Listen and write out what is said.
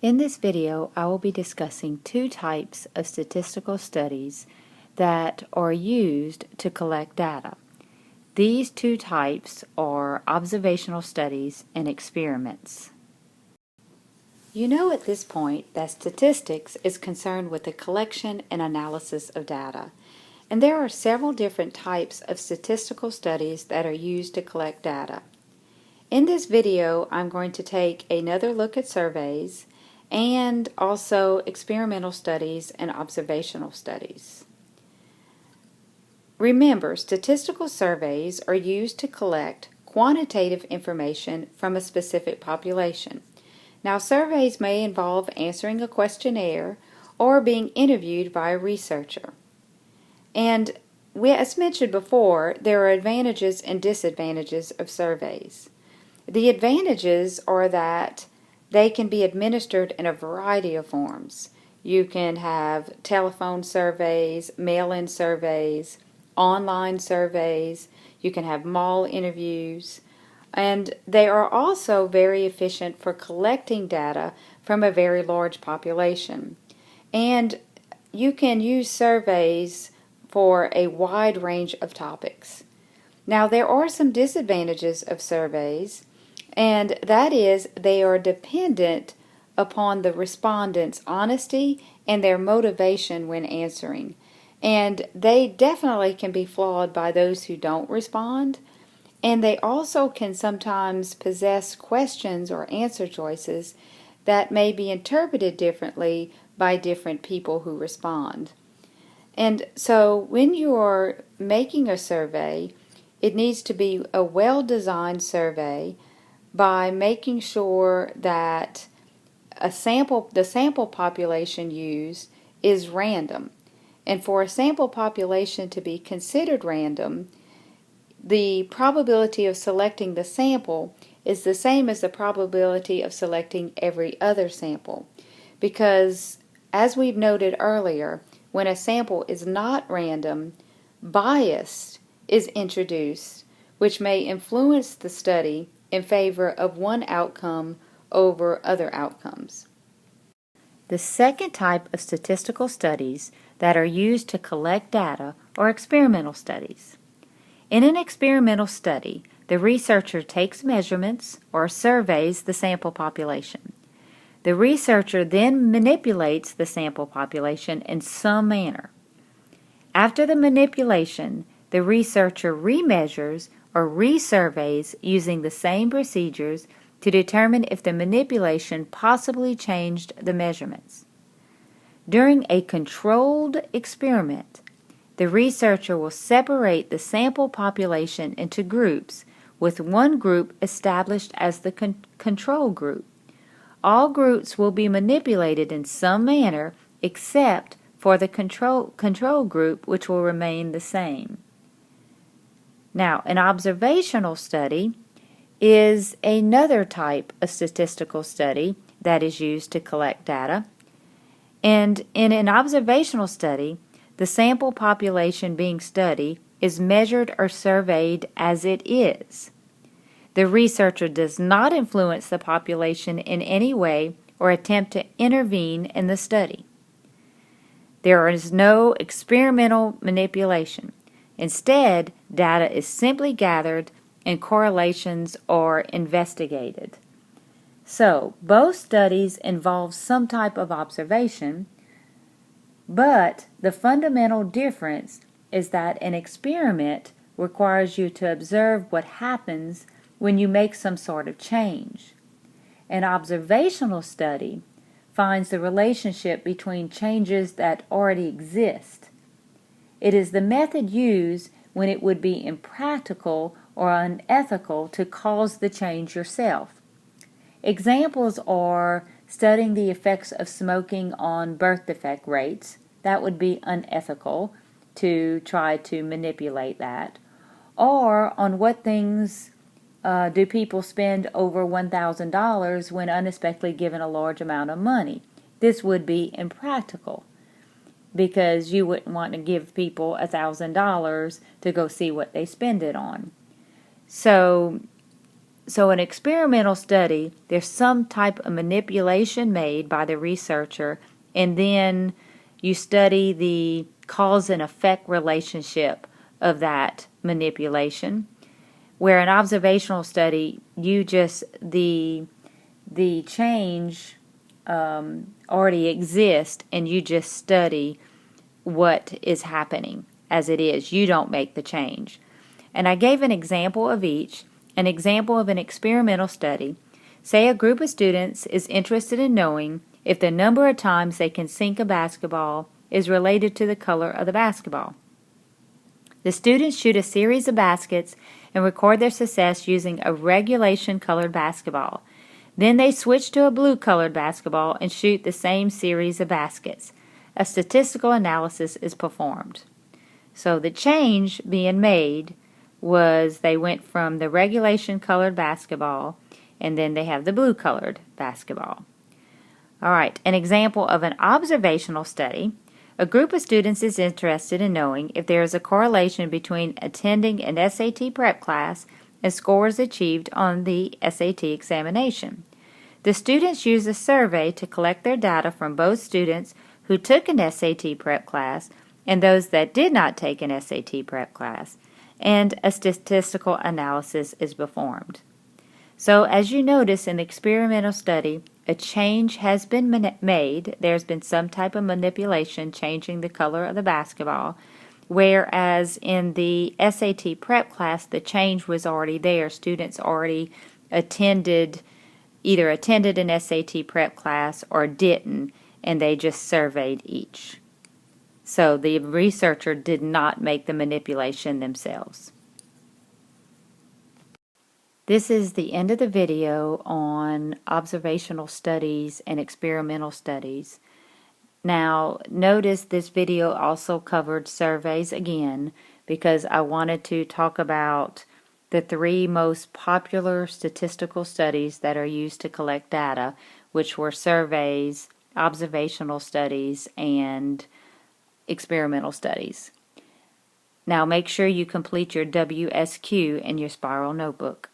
In this video, I will be discussing two types of statistical studies that are used to collect data. These two types are observational studies and experiments. You know at this point that statistics is concerned with the collection and analysis of data, and there are several different types of statistical studies that are used to collect data. In this video, I'm going to take another look at surveys and also experimental studies and observational studies. Remember, statistical surveys are used to collect quantitative information from a specific population. Now, surveys may involve answering a questionnaire or being interviewed by a researcher. And as mentioned before, there are advantages and disadvantages of surveys. The advantages are that they can be administered in a variety of forms. You can have telephone surveys, mail-in surveys, online surveys, you can have mall interviews, and they are also very efficient for collecting data from a very large population. And you can use surveys for a wide range of topics. Now, there are some disadvantages of surveys, and that is they are dependent upon the respondents' honesty and their motivation when answering. And they definitely can be flawed by those who don't respond. And they also can sometimes possess questions or answer choices that may be interpreted differently by different people who respond. And so when you are making a survey, it needs to be a well-designed survey by making sure that the sample population used is random. And for a sample population to be considered random, the probability of selecting the sample is the same as the probability of selecting every other sample. Because, as we've noted earlier, when a sample is not random, bias is introduced, which may influence the study in favor of one outcome over other outcomes. The second type of statistical studies that are used to collect data are experimental studies. In an experimental study, the researcher takes measurements or surveys the sample population. The researcher then manipulates the sample population in some manner. After the manipulation, the researcher remeasures or resurveys using the same procedures to determine if the manipulation possibly changed the measurements. During a controlled experiment, the researcher will separate the sample population into groups, with one group established as the control group. All groups will be manipulated in some manner except for the control group, which will remain the same. Now, an observational study is another type of statistical study that is used to collect data. And in an observational study, the sample population being studied is measured or surveyed as it is. The researcher does not influence the population in any way or attempt to intervene in the study. There is no experimental manipulation. Instead, data is simply gathered and correlations are investigated. So, both studies involve some type of observation, but the fundamental difference is that an experiment requires you to observe what happens when you make some sort of change. An observational study finds the relationship between changes that already exist. It is the method used when it would be impractical or unethical to cause the change yourself. Examples are studying the effects of smoking on birth defect rates. That would be unethical to try to manipulate that. Or on what things do people spend over $1,000 when unexpectedly given a large amount of money. This would be impractical because you wouldn't want to give people $1,000 to go see what they spend it on. So So an experimental study, there's some type of manipulation made by the researcher, and then you study the cause and effect relationship of that manipulation. Where an observational study, you just the change already exists, and you just study what is happening as it is. You don't make the change. And I gave an example of each. An example of an experimental study. Say a group of students is interested in knowing if the number of times they can sink a basketball is related to the color of the basketball. The students shoot a series of baskets and record their success using a regulation colored basketball. Then they switch to a blue colored basketball and shoot the same series of baskets. A statistical analysis is performed. So the change being made was they went from the regulation colored basketball, and then they have the blue colored basketball. All right, an example of an observational study. A group of students is interested in knowing if there is a correlation between attending an SAT prep class and scores achieved on the SAT examination. The students use a survey to collect their data from both students who took an SAT prep class and those that did not take an SAT prep class, and a statistical analysis is performed. So as you notice in the experimental study, a change has been made. There's been some type of manipulation changing the color of the basketball, whereas in the SAT prep class, the change was already there. Students already either attended an SAT prep class or didn't, and they just surveyed each. So the researcher did not make the manipulation themselves. This is the end of the video on observational studies and experimental studies. Now, notice this video also covered surveys again, because I wanted to talk about the 3 most popular statistical studies that are used to collect data, which were surveys, observational studies, and experimental studies. Now make sure you complete your WSQ in your spiral notebook.